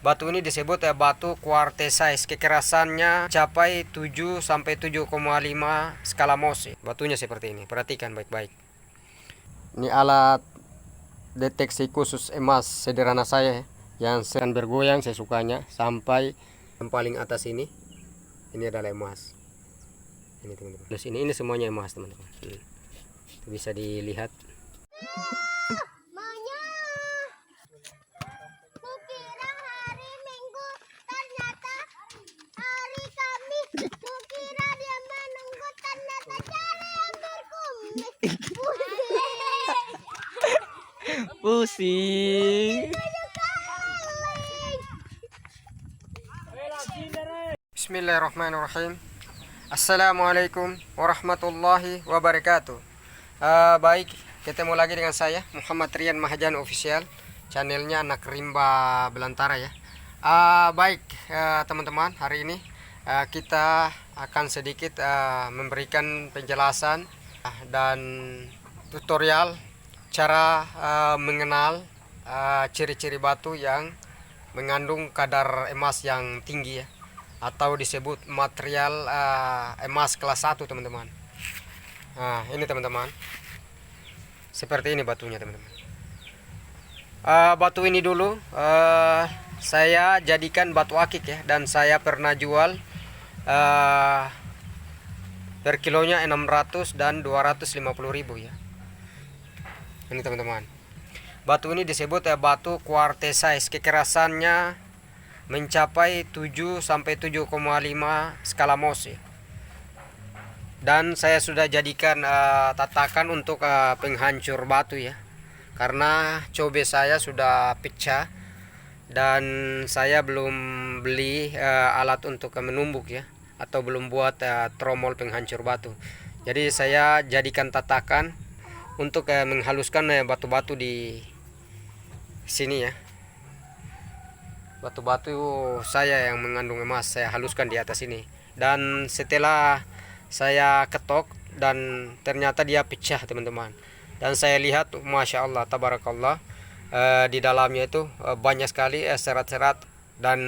Batu ini disebut batu quartzite. Kekerasannya capai 7 sampai 7,5 skala Mohs. Batunya seperti ini. Perhatikan baik-baik. Ini alat deteksi khusus emas sederhana saya yang akan bergoyang sesukanya sampai yang paling atas ini. Ini adalah emas. Ini teman-teman. Terus ini semuanya emas teman-teman. Itu bisa dilihat. Kukira hari Minggu, ternyata hari Kamis. Kukira dia menunggu, ternyata cara yang berkumis. Pusing. Bismillahirrahmanirrahim. Assalamualaikum warahmatullahi wabarakatuh. Baik, ketemu lagi dengan saya Muhammad Rian Mahjan Official, channelnya Anak Rimba Belantara ya. Baik teman-teman, hari ini kita akan sedikit memberikan penjelasan dan tutorial cara mengenal ciri-ciri batu yang mengandung kadar emas yang tinggi ya, atau disebut material emas kelas 1 teman-teman. Nah ini teman-teman, seperti ini batunya teman-teman. Batu ini dulu saya jadikan batu akik ya, dan saya pernah jual per kilonya 600 dan 250.000 ya. Ini teman-teman, batu ini disebut batu quartzite. Kekerasannya mencapai 7 sampai 7,5 skala Mohs ya. Dan saya sudah jadikan tatakan untuk penghancur batu ya, karena cobe saya sudah pecah dan saya belum beli alat untuk menumbuk ya, atau belum buat tromol penghancur batu. Jadi saya jadikan tatakan untuk menghaluskan batu-batu di sini ya. Batu-batu saya yang mengandung emas saya haluskan di atas ini, dan setelah saya ketok dan ternyata dia pecah teman-teman. Dan saya lihat masya Allah tabarakallah, di dalamnya itu banyak sekali serat-serat dan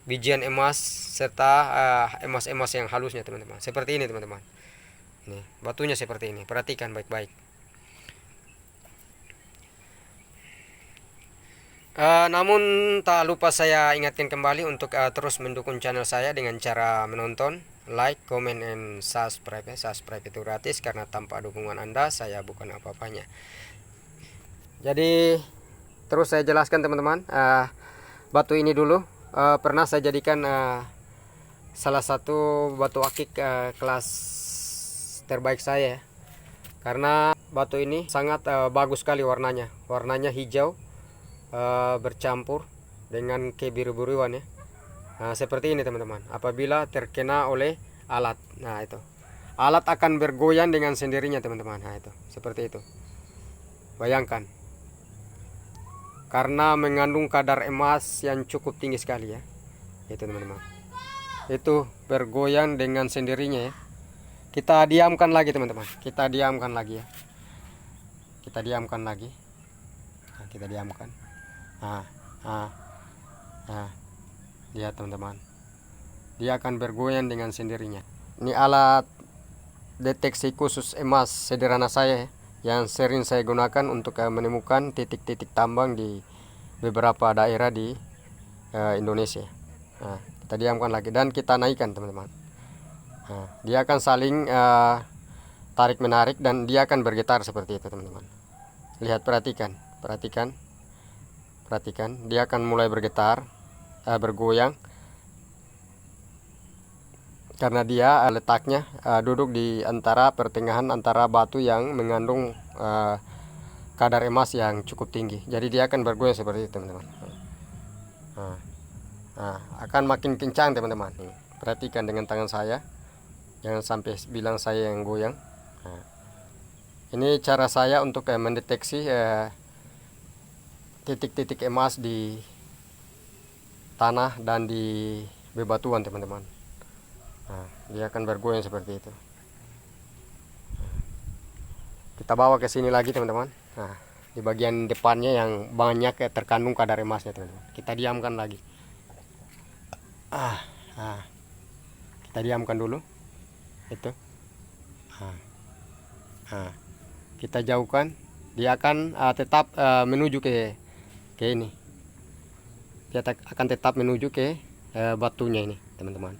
bijian emas serta emas-emas yang halusnya teman-teman. Seperti ini teman-teman. Nih, batunya seperti ini. Perhatikan baik-baik. Namun tak lupa saya ingatkan kembali untuk terus mendukung channel saya dengan cara menonton, like, comment, and subscribe ya. Subscribe itu gratis, karena tanpa dukungan Anda saya bukan apa-apanya. Jadi terus saya jelaskan teman-teman, batu ini dulu pernah saya jadikan salah satu batu akik kelas terbaik saya ya. Karena batu ini sangat bagus sekali warnanya. Warnanya hijau bercampur dengan kebiru-biruan ya. Nah, seperti ini teman-teman. Apabila terkena oleh alat, nah itu alat akan bergoyang dengan sendirinya teman-teman. Nah itu seperti itu. Bayangkan, karena mengandung kadar emas yang cukup tinggi sekali ya. Itu teman-teman, itu bergoyang dengan sendirinya ya. Kita diamkan lagi teman-teman. Kita diamkan lagi ya. Kita diamkan lagi. Nah, kita diamkan. Lihat teman-teman, dia akan bergoyang dengan sendirinya. Ini alat deteksi khusus emas sederhana saya ya, yang sering saya gunakan untuk menemukan titik-titik tambang di beberapa daerah di Indonesia. Nah, kita diamkan lagi dan kita naikkan teman-teman. Nah, dia akan saling tarik menarik dan dia akan bergetar seperti itu teman-teman. Lihat, perhatikan, dia akan mulai bergetar, bergoyang, karena dia letaknya duduk di antara pertengahan antara batu yang mengandung kadar emas yang cukup tinggi. Jadi dia akan bergoyang seperti itu teman-teman. Akan makin kencang teman-teman. Perhatikan dengan tangan saya, jangan sampai bilang saya yang goyang. Ini cara saya untuk mendeteksi titik-titik emas di tanah dan di bebatuan teman-teman. Nah, dia akan bergoyang seperti itu. Kita bawa ke sini lagi teman-teman. Nah, Di bagian depannya yang banyak terkandung kadar emasnya teman-teman. Kita diamkan lagi. Kita diamkan dulu. Itu. Kita jauhkan. Dia akan tetap menuju ke ini. Dia akan tetap menuju ke batunya ini teman-teman.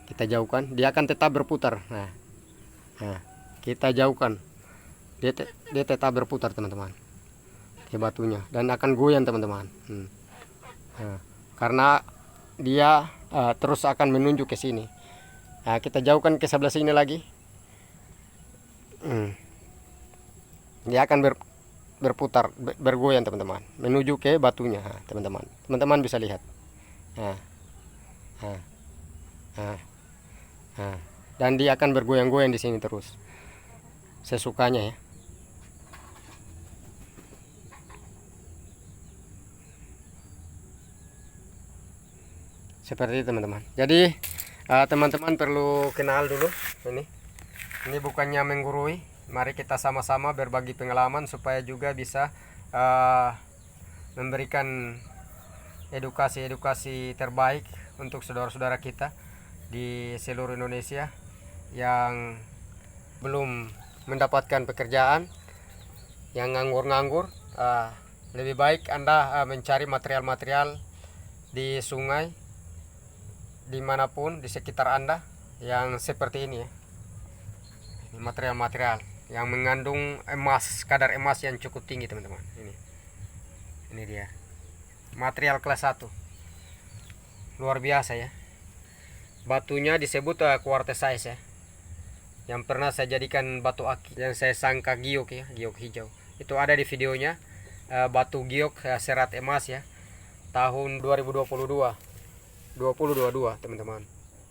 Kita jauhkan. Dia akan tetap berputar. Kita jauhkan. Dia tetap berputar teman-teman ke batunya dan akan goyang teman-teman. Karena dia terus akan menunjuk ke sini. Kita jauhkan ke sebelah sini lagi. Dia akan berputar, bergoyang teman-teman, menuju ke batunya, teman-teman. Teman-teman bisa lihat. Dan dia akan bergoyang-goyang di sini terus, sesukanya ya. Seperti itu teman-teman. Jadi teman-teman perlu kenal dulu ini. Ini bukannya menggurui. Mari kita sama-sama berbagi pengalaman supaya juga bisa memberikan edukasi-edukasi terbaik untuk saudara-saudara kita di seluruh Indonesia yang belum mendapatkan pekerjaan, yang nganggur-nganggur. Lebih baik Anda mencari material-material di sungai dimanapun di sekitar Anda yang seperti ini ya. Material-material yang mengandung emas, kadar emas yang cukup tinggi teman-teman. Ini dia material kelas 1, luar biasa ya. Batunya disebut quartzite ya, yang pernah saya jadikan batu akik, yang saya sangka giok ya, giok hijau. Itu ada di videonya, batu giok serat emas ya, tahun 2022 teman-teman.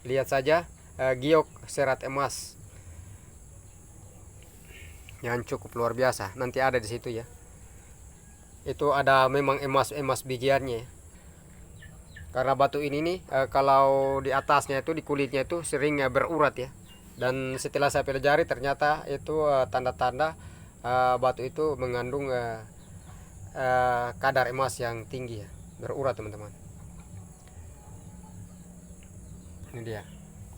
Lihat saja giok serat emas yang cukup luar biasa. Nanti ada di situ ya. Itu ada memang emas bijiannya ya. Karena batu ini nih kalau di atasnya itu, di kulitnya itu sering berurat ya. Dan setelah saya pelajari ternyata itu tanda-tanda batu itu mengandung kadar emas yang tinggi ya, berurat teman-teman. Ini dia,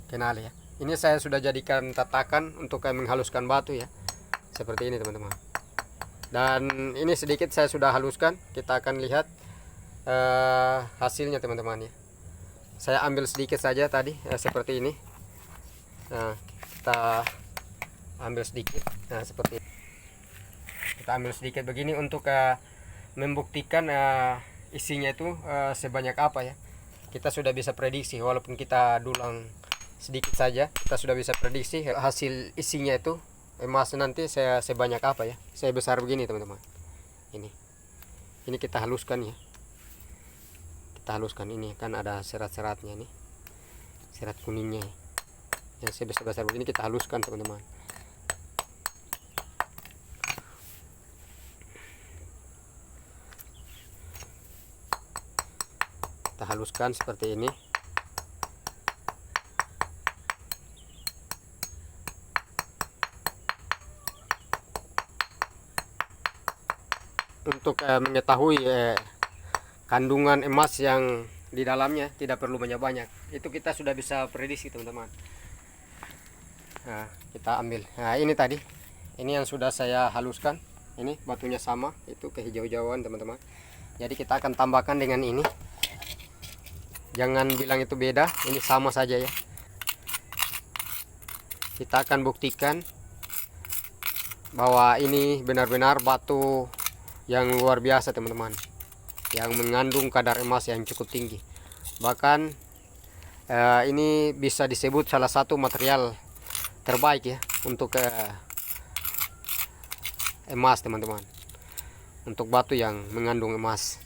kenal ya. Ini saya sudah jadikan tatakan untuk menghaluskan batu ya, seperti ini teman-teman. Dan ini sedikit saya sudah haluskan. Kita akan lihat hasilnya teman-teman ya. Saya ambil sedikit saja tadi seperti ini. Nah, kita ambil sedikit. Nah, seperti ini. Kita ambil sedikit begini untuk membuktikan isinya itu sebanyak apa ya. Kita sudah bisa prediksi, walaupun kita dulang sedikit saja, kita sudah bisa prediksi hasil isinya itu emas nanti saya sebanyak apa ya. Saya besar begini teman-teman. Ini kita haluskan ya. Kita haluskan, ini kan ada serat-seratnya nih, serat kuningnya ya. Yang sebesar-besar begini kita haluskan teman-teman. Kita haluskan seperti ini. Untuk mengetahui kandungan emas yang di dalamnya, tidak perlu banyak-banyak. Itu kita sudah bisa prediksi teman-teman. Nah, kita ambil. Nah, ini tadi. Ini yang sudah saya haluskan. Ini batunya sama, itu kehijau-hijauan teman-teman. Jadi kita akan tambahkan dengan ini. Jangan bilang itu beda, ini sama saja ya. Kita akan buktikan bahwa ini benar-benar batu yang luar biasa teman-teman, yang mengandung kadar emas yang cukup tinggi. Bahkan ini bisa disebut salah satu material terbaik ya untuk emas teman-teman, untuk batu yang mengandung emas.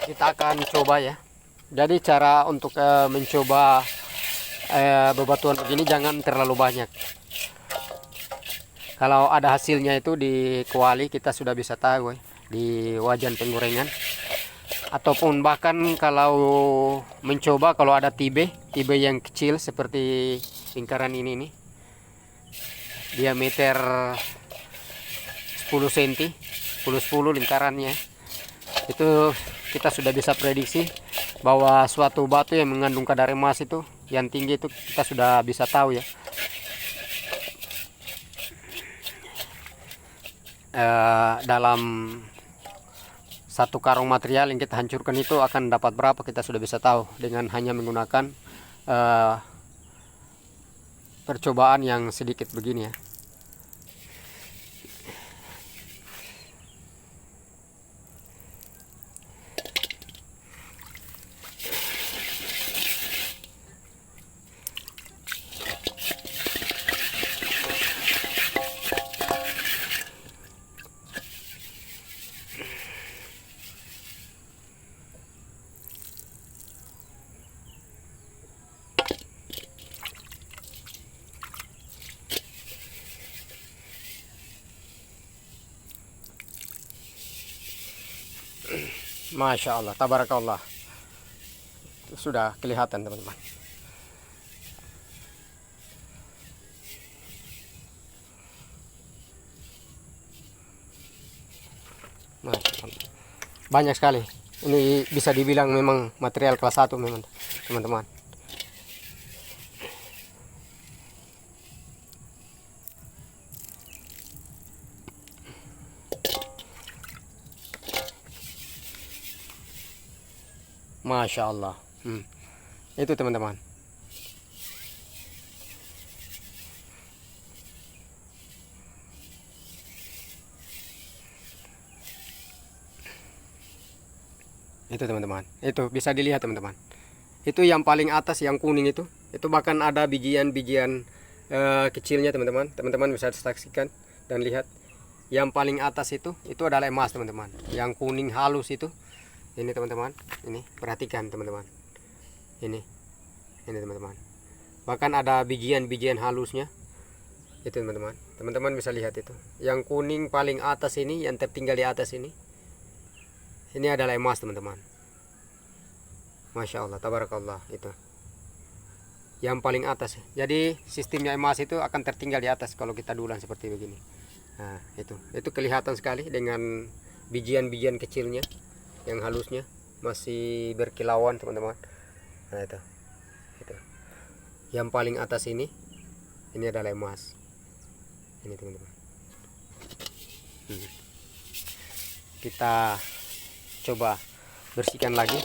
Kita akan coba ya. Jadi cara untuk mencoba bebatuan begini jangan terlalu banyak. Kalau ada hasilnya itu di kuali, kita sudah bisa tahu di wajan penggorengan. Ataupun bahkan kalau mencoba, kalau ada tibe yang kecil seperti lingkaran ini nih. Diameter 10 cm, 10 lingkarannya. Itu kita sudah bisa prediksi bahwa suatu batu yang mengandung kadar emas itu yang tinggi itu kita sudah bisa tahu ya. Dalam satu karung material yang kita hancurkan itu akan dapat berapa kita sudah bisa tahu dengan hanya menggunakan percobaan yang sedikit begini ya. Masya Allah, tabarakallah. Sudah kelihatan teman-teman. Masya Allah. Banyak sekali. Ini bisa dibilang memang material kelas 1 memang teman-teman. Masya Allah. Itu teman-teman. Itu teman-teman. Itu bisa dilihat teman-teman. Itu yang paling atas yang kuning itu bahkan ada bijian-bijian kecilnya teman-teman. Teman-teman bisa saksikan dan lihat. Yang paling atas itu adalah emas teman-teman. Yang kuning halus itu. Ini teman-teman, ini perhatikan teman-teman. Ini teman-teman. Bahkan ada bijian-bijian halusnya. Itu teman-teman. Teman-teman bisa lihat itu. Yang kuning paling atas ini, yang tertinggal di atas ini. Ini adalah emas teman-teman. Masya Allah, tabarakallah itu. Yang paling atas. Jadi sistemnya emas itu akan tertinggal di atas kalau kita dulang seperti begini. Nah, itu kelihatan sekali dengan bijian-bijian kecilnya. Yang halusnya masih berkilauan teman-teman. Nah itu yang paling atas ini adalah emas ini teman-teman. Kita coba bersihkan lagi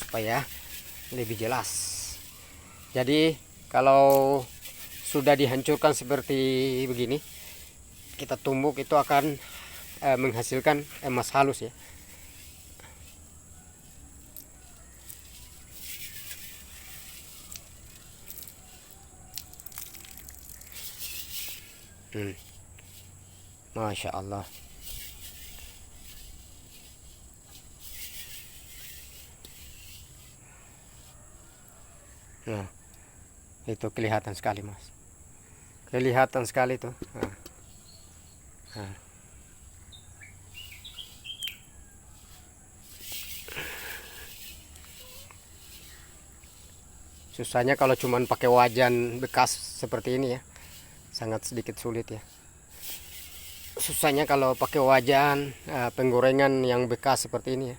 supaya lebih jelas. Jadi kalau sudah dihancurkan seperti begini, kita tumbuk itu akan menghasilkan emas halus ya. Masya Allah. Nah, itu kelihatan sekali mas. Kelihatan sekali tuh. Susahnya kalau cuman pakai wajan bekas seperti ini ya, sangat sedikit sulit ya. Susahnya kalau pakai wajan penggorengan yang bekas seperti ini ya.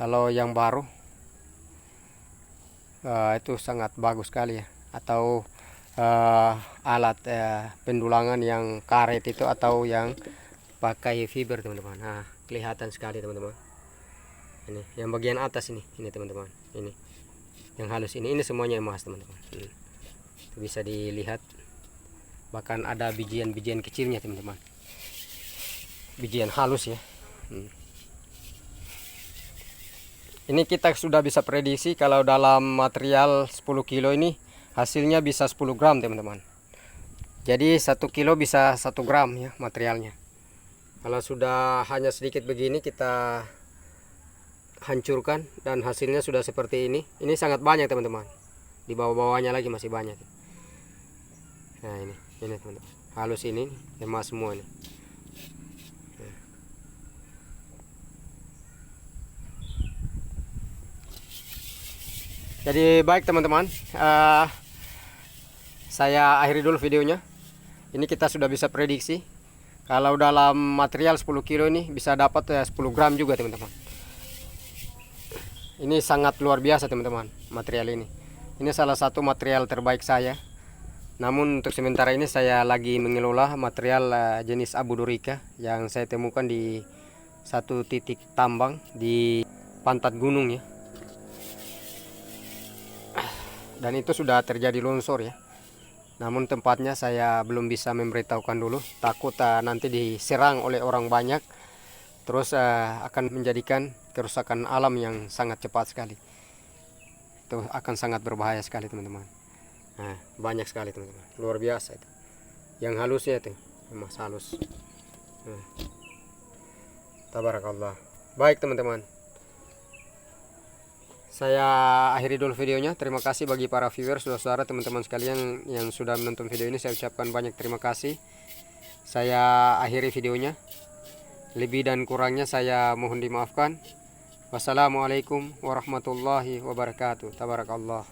Kalau yang baru itu sangat bagus sekali ya. Atau alat pendulangan yang karet itu atau yang pakai fiber teman-teman. Nah, kelihatan sekali teman-teman. Ini yang bagian atas ini teman-teman. Ini yang halus ini semuanya emas teman-teman. Itu bisa dilihat. Bahkan ada bijian-bijian kecilnya teman-teman. Bijian halus ya. Ini kita sudah bisa prediksi kalau dalam material 10 kilo ini hasilnya bisa 10 gram teman-teman. Jadi 1 kilo bisa 1 gram ya materialnya. Kalau sudah hanya sedikit begini kita hancurkan dan hasilnya sudah seperti ini. Ini sangat banyak teman-teman. Di bawah-bawahnya lagi masih banyak. Nah ini teman-teman. Halus ini emas semua nih. Jadi baik teman-teman, saya akhiri dulu videonya. Ini kita sudah bisa prediksi kalau dalam material 10 kilo ini bisa dapat 10 gram juga teman-teman. Ini sangat luar biasa teman-teman material ini. Ini salah satu material terbaik saya. Namun untuk sementara ini saya lagi mengelola material jenis Abu Durika yang saya temukan di satu titik tambang di pantat gunung ya. Dan itu sudah terjadi longsor ya. Namun tempatnya saya belum bisa memberitahukan dulu, takut nanti diserang oleh orang banyak, terus akan menjadikan kerusakan alam yang sangat cepat sekali. Itu akan sangat berbahaya sekali teman-teman. Nah, banyak sekali teman-teman, luar biasa itu. Yang halusnya itu, emas halus. Nah, tabarakallah. Baik teman-teman, saya akhiri dulu videonya. Terima kasih bagi para viewers, saudara-saudara, teman-teman sekalian yang sudah menonton video ini. Saya ucapkan banyak terima kasih. Saya akhiri videonya. Lebih dan kurangnya saya mohon dimaafkan. Wassalamualaikum warahmatullahi wabarakatuh. Tabarakallah.